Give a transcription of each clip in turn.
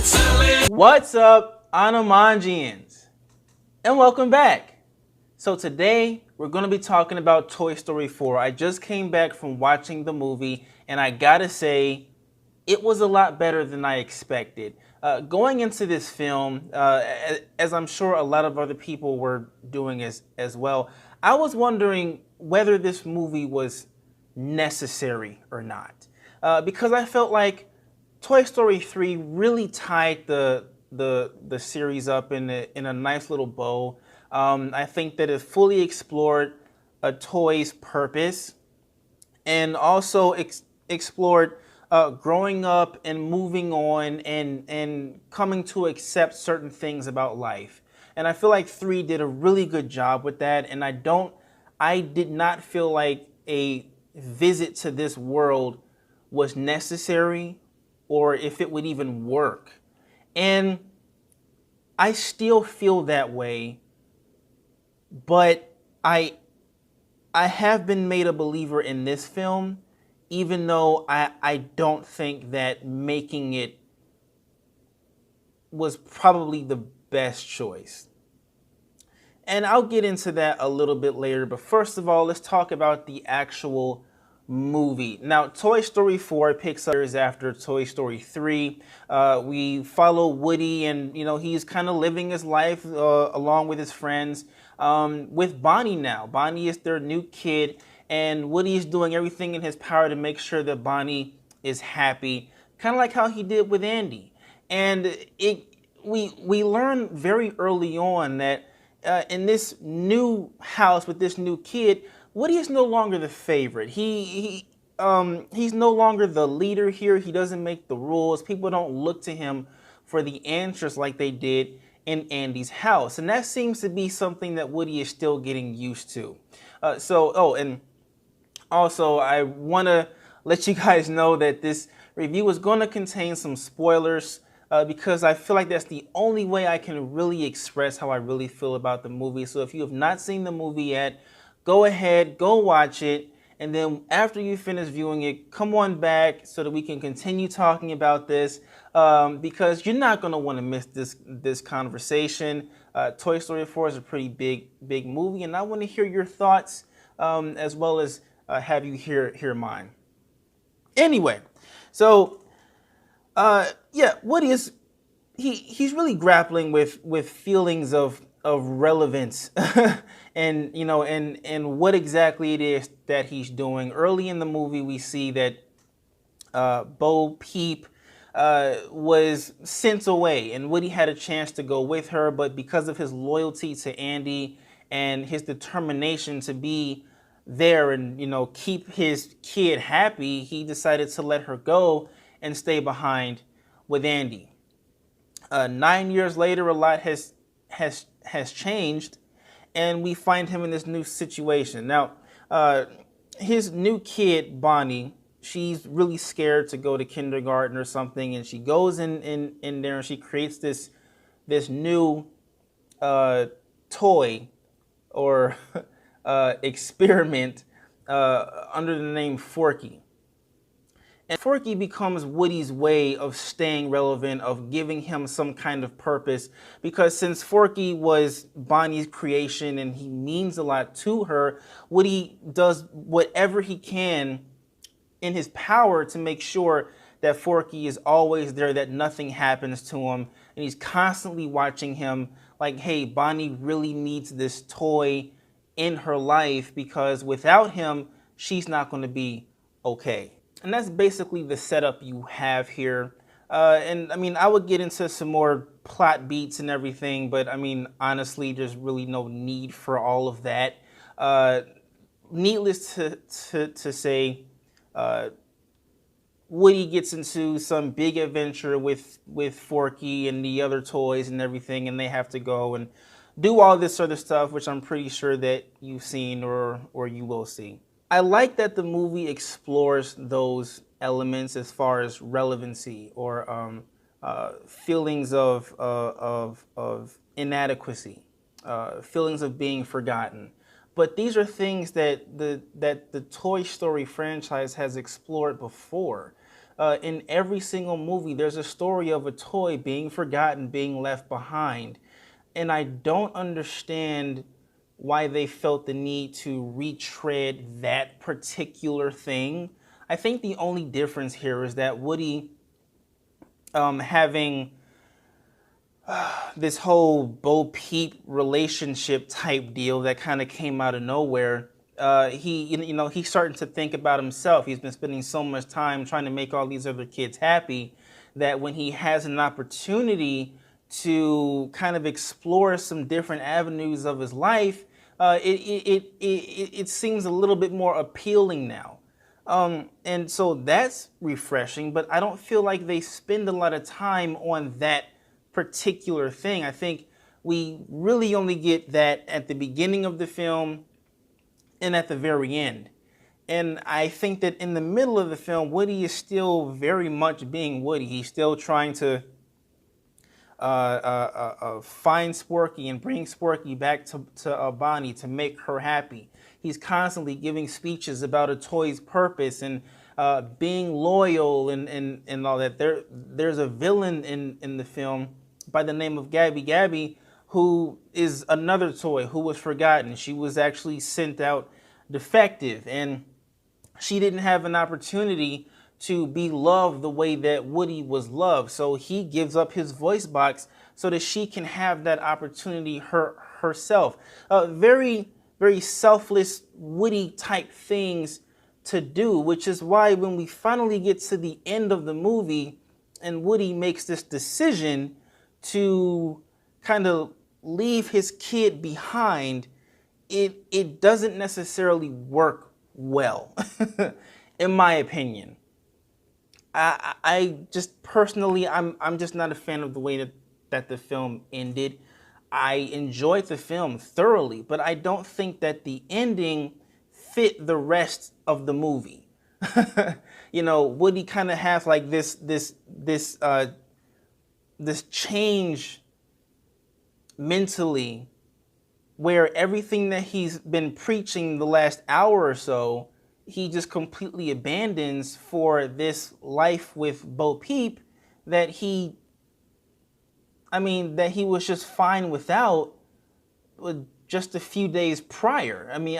What's up, Anamangians? And welcome back. So today, we're going to be talking about Toy Story 4. I just came back from watching the movie, and I gotta say, it was a lot better than I expected. Going into this film, as I'm sure a lot of other people were doing as well, I was wondering whether this movie was necessary or not. Because I felt like Toy Story 3 really tied the series up in a nice little bow. I think that it fully explored a toy's purpose and also explored growing up and moving on and coming to accept certain things about life. And I feel like 3 did a really good job with that. And I did not feel like a visit to this world was necessary or if it would even work. And I still feel that way, but I have been made a believer in this film, even though I don't think that making it was probably the best choice. And I'll get into that a little bit later, but first of all, let's talk about the actual movie. Now, Toy Story 4 picks up years after Toy Story 3. We follow Woody, and he's kind of living his life along with his friends. With Bonnie now. Bonnie is their new kid, and Woody is doing everything in his power to make sure that Bonnie is happy, kind of like how he did with Andy. And we learn very early on that in this new house with this new kid, Woody is no longer the favorite. He's no longer the leader here. He doesn't make the rules. People don't look to him for the answers like they did in Andy's house. And that seems to be something that Woody is still getting used to. And also I want to let you guys know that this review is going to contain some spoilers because I feel like that's the only way I can really express how I really feel about the movie. So if you have not seen the movie yet, go ahead, go watch it, and then after you finish viewing it, come on back so that we can continue talking about this because you're not going to want to miss this conversation. Toy Story 4 is a pretty big movie, and I want to hear your thoughts as well as have you hear mine. Anyway, so Woody is he's really grappling with feelings of relevance and and what exactly it is that he's doing. Early in the movie, we see that Bo Peep was sent away, and Woody had a chance to go with her, but because of his loyalty to Andy and his determination to be there and keep his kid happy, he decided to let her go and stay behind with Andy. 9 years later, a lot has changed, and we find him in this new situation. Now, his new kid, Bonnie, she's really scared to go to kindergarten or something, and she goes in there and she creates this new toy or experiment under the name Forky. And Forky becomes Woody's way of staying relevant, of giving him some kind of purpose, because since Forky was Bonnie's creation and he means a lot to her, Woody does whatever he can in his power to make sure that Forky is always there, that nothing happens to him, and he's constantly watching him like, hey, Bonnie really needs this toy in her life because without him, she's not going to be okay. And that's basically the setup you have here. And I mean, I would get into some more plot beats and everything, but I mean, honestly, there's really no need for all of that. Needless to say, Woody gets into some big adventure with Forky and the other toys and everything, and they have to go and do all this sort of stuff, which I'm pretty sure that you've seen or you will see. I like that the movie explores those elements as far as relevancy or feelings of inadequacy, feelings of being forgotten. But these are things that the Toy Story franchise has explored before. In every single movie, there's a story of a toy being forgotten, being left behind. And I don't understand why they felt the need to retread that particular thing. I think the only difference here is that Woody having this whole Bo Peep relationship type deal that kind of came out of nowhere. He's starting to think about himself. He's been spending so much time trying to make all these other kids happy that when he has an opportunity to kind of explore some different avenues of his life, it seems a little bit more appealing now. And so that's refreshing, but I don't feel like they spend a lot of time on that particular thing. I think we really only get that at the beginning of the film and at the very end. And I think that in the middle of the film, Woody is still very much being Woody. He's still trying to find Sporky and bring Sporky back to Bonnie to make her happy. He's constantly giving speeches about a toy's purpose and being loyal and all that. There's a villain in the film by the name of Gabby Gabby, who is another toy who was forgotten. She was actually sent out defective, and she didn't have an opportunity to be loved the way that Woody was loved. So he gives up his voice box so that she can have that opportunity herself. Very, very selfless Woody type things to do, which is why when we finally get to the end of the movie and Woody makes this decision to kind of leave his kid behind, it doesn't necessarily work well, in my opinion. I just personally, I'm just not a fan of the way that the film ended. I enjoyed the film thoroughly, but I don't think that the ending fit the rest of the movie. Woody kind of has like this change mentally, where everything that he's been preaching the last hour or so, he just completely abandons for this life with Bo Peep that he was just fine without just a few days prior. I mean,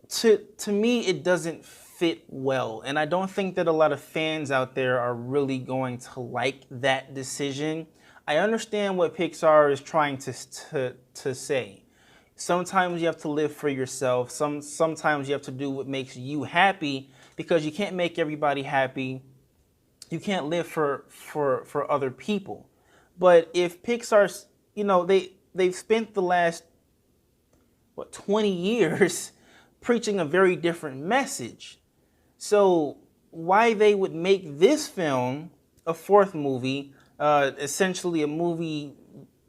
to me, it doesn't fit well. And I don't think that a lot of fans out there are really going to like that decision. I understand what Pixar is trying to say. Sometimes you have to live for yourself. Sometimes you have to do what makes you happy, because you can't make everybody happy. You can't live for other people. But if Pixar's, they've spent the last 20 years preaching a very different message. So why they would make this film a fourth movie, essentially a movie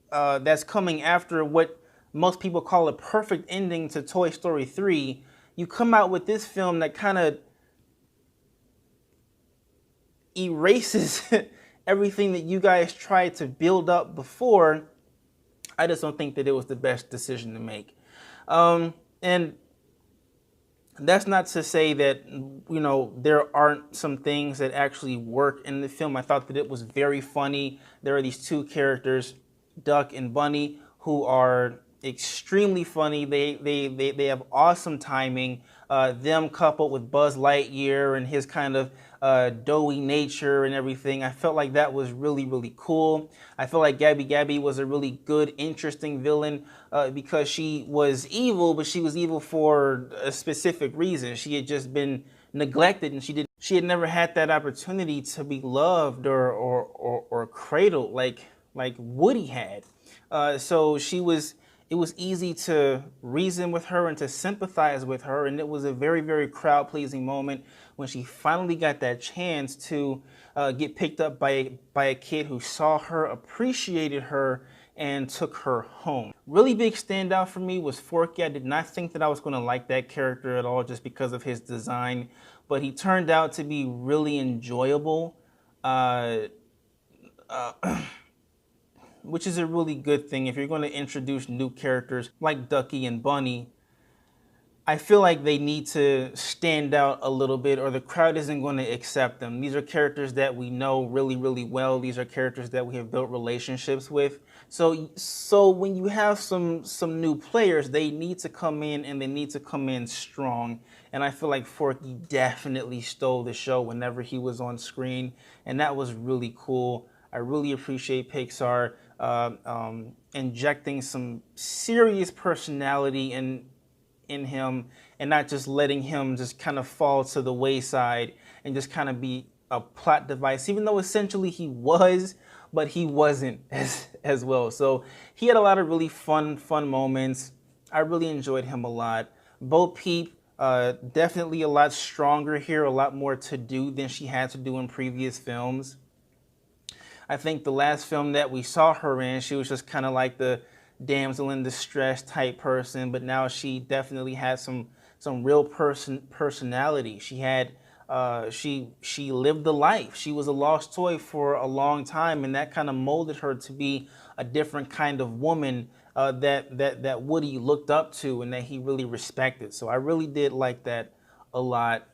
that's coming after what most people call a perfect ending to Toy Story 3, you come out with this film that kind of erases everything that you guys tried to build up before. I just don't think that it was the best decision to make. And that's not to say that, there aren't some things that actually work in the film. I thought that it was very funny. There are these two characters, Duck and Bunny, who are extremely funny. They have awesome timing. Them coupled with Buzz Lightyear and his kind of doughy nature and everything, I felt like that was really, really cool. I felt like Gabby Gabby was a really good, interesting villain because she was evil, but she was evil for a specific reason. She had just been neglected, and she had never had that opportunity to be loved or cradled like Woody had. So it was easy to reason with her and to sympathize with her, and it was a very, very crowd-pleasing moment when she finally got that chance to get picked up by a kid who saw her, appreciated her, and took her home. Really big standout for me was Forky. I did not think that I was going to like that character at all just because of his design, but he turned out to be really enjoyable. Which is a really good thing if you're going to introduce new characters like Ducky and Bunny. I feel like they need to stand out a little bit or the crowd isn't going to accept them. These are characters that we know really, really well. These are characters that we have built relationships with. So when you have some new players, they need to come in and they need to come in strong. And I feel like Forky definitely stole the show whenever he was on screen, and that was really cool. I really appreciate Pixar injecting some serious personality in him and not just letting him just kind of fall to the wayside and just kind of be a plot device, even though essentially he was, but he wasn't as well. So he had a lot of really fun moments. I really enjoyed him a lot. Bo Peep, definitely a lot stronger here, a lot more to do than she had to do in previous films. I think the last film that we saw her in, she was just kind of like the damsel in distress type person, but now she definitely had some real personality. She had she lived the life. She was a lost toy for a long time, and that kind of molded her to be a different kind of woman that Woody looked up to and that he really respected. So I really did like that a lot.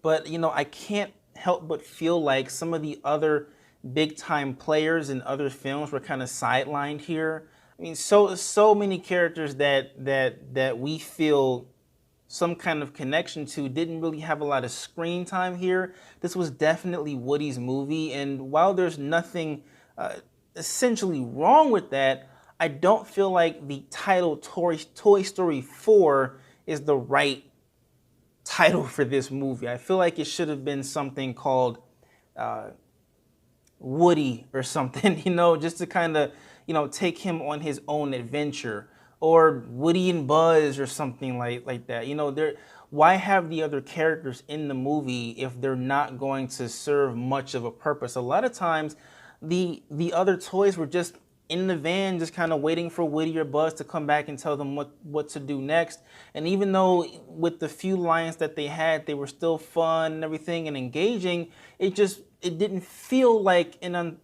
But you know, I can't help but feel like some of the other big time players in other films were kind of sidelined here. I mean, so many characters that we feel some kind of connection to didn't really have a lot of screen time here. This was definitely Woody's movie, and while there's nothing essentially wrong with that, I don't feel like the title Toy Story 4 is the right title for this movie. I feel like it should have been something called Woody or something, you know, just to kind of, you know, take him on his own adventure, or Woody and Buzz or something like that. You know, why have the other characters in the movie if they're not going to serve much of a purpose? A lot of times the other toys were just in the van, just kind of waiting for Woody or Buzz to come back and tell them what to do next. And even though with the few lines that they had, they were still fun and everything and engaging, it didn't feel like an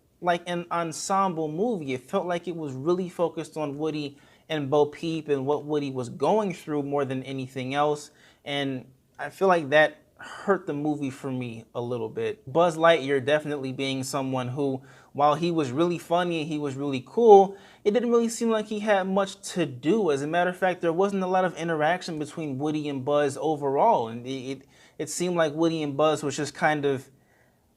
ensemble movie. It felt like it was really focused on Woody and Bo Peep and what Woody was going through more than anything else. And I feel like that hurt the movie for me a little bit. Buzz Lightyear definitely being someone who, while he was really funny and he was really cool, it didn't really seem like he had much to do. As a matter of fact, there wasn't a lot of interaction between Woody and Buzz overall. And it seemed like Woody and Buzz was just kind of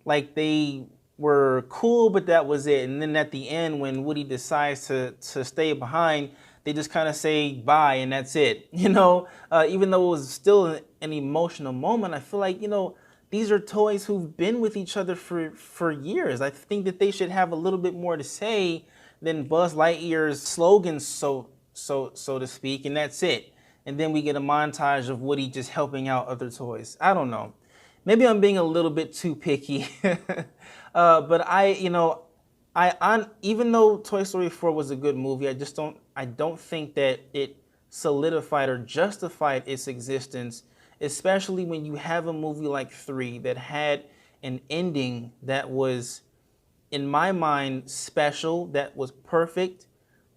like they were cool, but that was it. And then at the end, when Woody decides to stay behind, they just kind of say bye and that's it. You know, even though it was still an emotional moment, I feel like, you know, these are toys who've been with each other for years. I think that they should have a little bit more to say than Buzz Lightyear's slogan, so to speak, and that's it. And then we get a montage of Woody just helping out other toys. I don't know. Maybe I'm being a little bit too picky, but even though Toy Story 4 was a good movie, I don't think that it solidified or justified its existence, especially when you have a movie like 3 that had an ending that was, in my mind, special, that was perfect.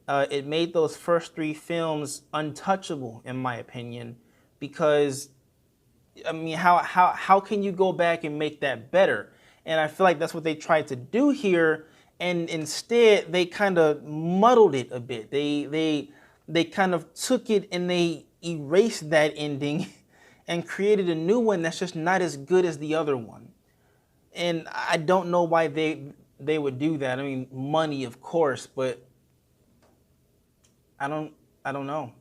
It made those first 3 films untouchable, in my opinion, because I mean, how can you go back and make that better? And I feel like that's what they tried to do here, and instead they kind of muddled it a bit. They kind of took it and they erased that ending and created a new one that's just not as good as the other one. And I don't know why they would do that. I mean, money, of course, but I don't know.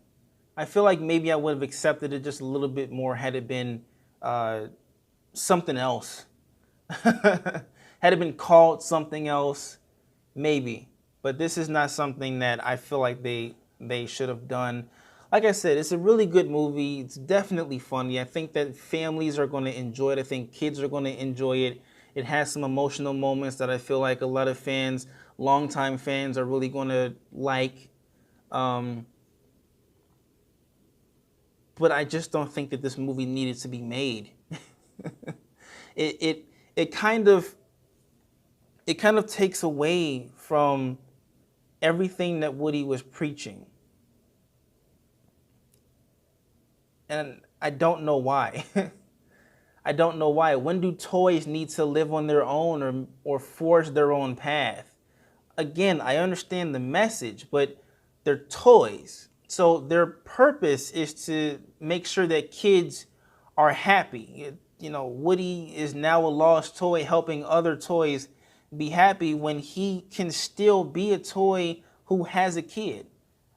I feel like maybe I would have accepted it just a little bit more had it been something else. Had it been called something else, maybe. But this is not something that I feel like they should have done. Like I said, it's a really good movie. It's definitely funny. I think that families are going to enjoy it. I think kids are going to enjoy it. It has some emotional moments that I feel like a lot of fans, longtime fans, are really going to like. But I just don't think that this movie needed to be made. It kind of takes away from everything that Woody was preaching. And I don't know why. I don't know why. When do toys need to live on their own or forge their own path? Again, I understand the message, but they're toys. So their purpose is to make sure that kids are happy. Woody is now a lost toy helping other toys be happy when he can still be a toy who has a kid.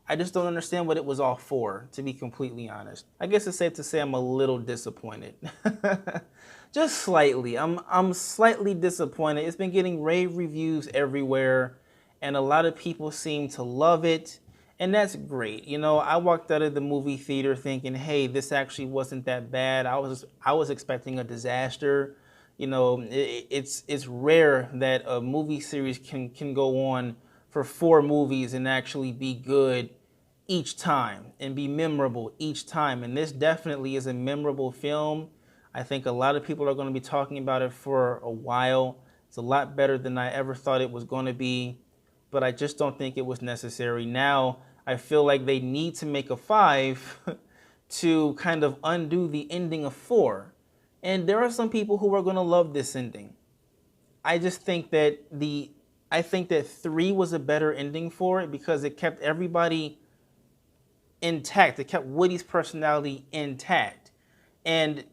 I just don't understand what it was all for, to be completely honest. I guess it's safe to say I'm a little disappointed. Just slightly. I'm slightly disappointed. It's been getting rave reviews everywhere, and a lot of people seem to love it, and that's great. I walked out of the movie theater thinking, hey, this actually wasn't that bad. I was expecting a disaster. It's rare that a movie series can go on for 4 movies and actually be good each time and be memorable each time. And this definitely is a memorable film. I think a lot of people are going to be talking about it for a while. It's a lot better than I ever thought it was going to be, but I just don't think it was necessary. Now, I feel like they need to make a 5 to kind of undo the ending of 4. And there are some people who are going to love this ending. I just think that 3 was a better ending for it because it kept everybody intact. It kept Woody's personality intact. And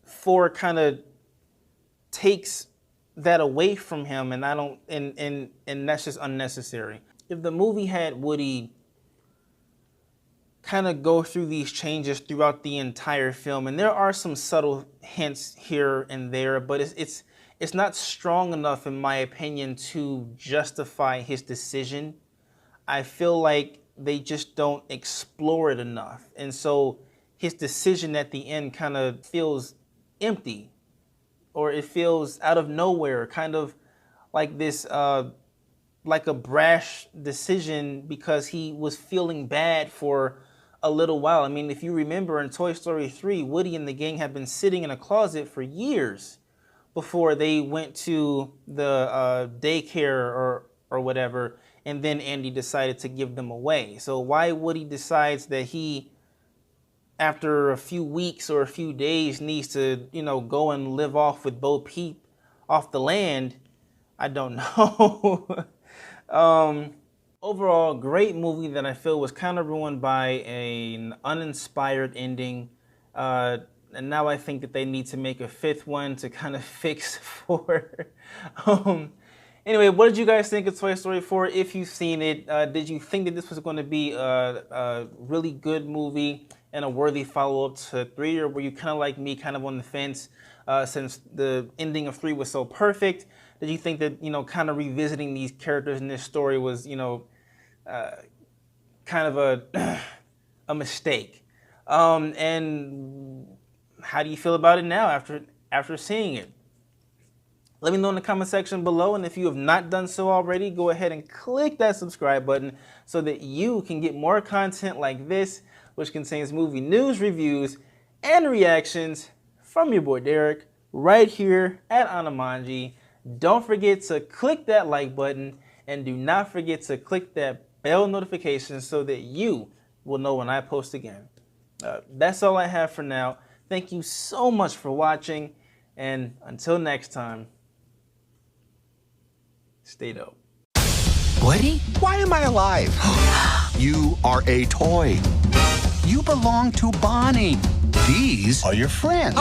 4 kind of takes that away from him, and and that's just unnecessary. If the movie had Woody kind of go through these changes throughout the entire film, and there are some subtle hints here and there, but it's not strong enough, in my opinion, to justify his decision. I feel like they just don't explore it enough. And so his decision at the end kind of feels empty, or it feels out of nowhere, kind of like this, like a brash decision because he was feeling bad for a little while. I mean, if you remember in Toy Story 3, Woody and the gang had been sitting in a closet for years before they went to the daycare or whatever, and then Andy decided to give them away. So why Woody decides that he, after a few weeks or a few days, needs to, go and live off with Bo Peep off the land, I don't know. Overall, great movie that I feel was kind of ruined by an uninspired ending. And now I think that they need to make a 5th one to kind of fix 4. Anyway, what did you guys think of Toy Story 4 if you've seen it? Did you think that this was going to be a really good movie and a worthy follow-up to 3? Or were you kind of like me, kind of on the fence since the ending of 3 was so perfect? Did you think that, kind of revisiting these characters in this story was, kind of a mistake? And how do you feel about it now after seeing it? Let me know in the comment section below, and if you have not done so already, go ahead and click that subscribe button so that you can get more content like this, which contains movie news, reviews, and reactions from your boy Derek right here at Anamanji. Don't forget to click that like button, and do not forget to click that bell notification so that you will know when I post again. That's all I have for now. Thank you so much for watching, and until next time, stay dope. Woody? Why am I alive? You are a toy. You belong to Bonnie. These are your friends.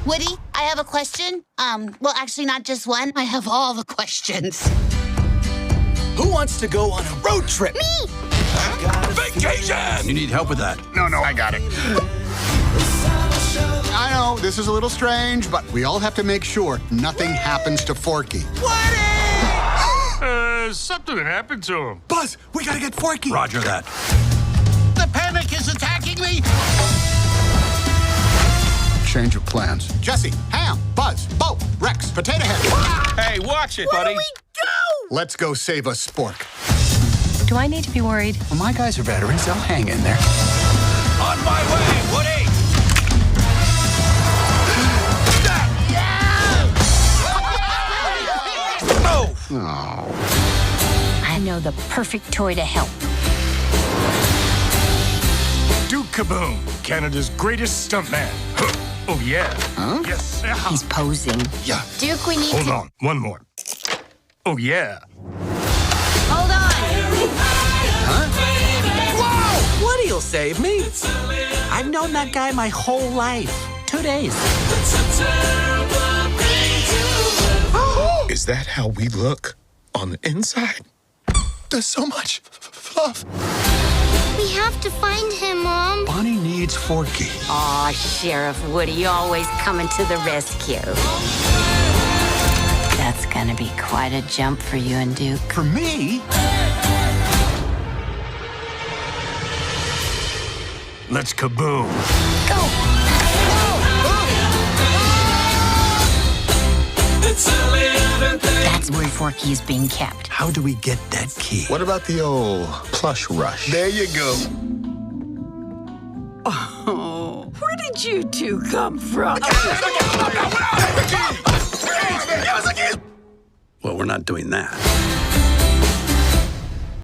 Woody, I have a question. Well, actually, not just one. I have all the questions. Who wants to go on a road trip? Me! Vacation! You need help with that? No, I got it. I know, this is a little strange, but we all have to make sure nothing happens to Forky. Something happened to him. Buzz, we gotta get Forky. Roger that. The panic is attacking me. Change of plans. Jesse, Ham, Buzz, Bo, Rex, Potato Head. Hey, watch it, Where buddy. do we go? Let's go save a spork. Do I need to be worried? Well, my guys are veterans. They'll hang in there. On my way, Woody. Oh. I know the perfect toy to help. Duke Kaboom, Canada's greatest stuntman. Oh, yeah. Huh? Yes. He's posing. Yeah. Duke, we need Hold to... on. One more. Oh, yeah. Hold on. Woody'll save me. I've known that guy my whole life. 2 days. Is that how we look on the inside? There's so much fluff. We have to find him, Mom. Bonnie needs Forky. Aw, Sheriff Woody always coming to the rescue. That's gonna be quite a jump for you and Duke. For me? Let's kaboom. That's where Forky is being kept. How do we get that key? What about the old plush rush? There you go. Oh, where did you two come from? Well, we're not doing that.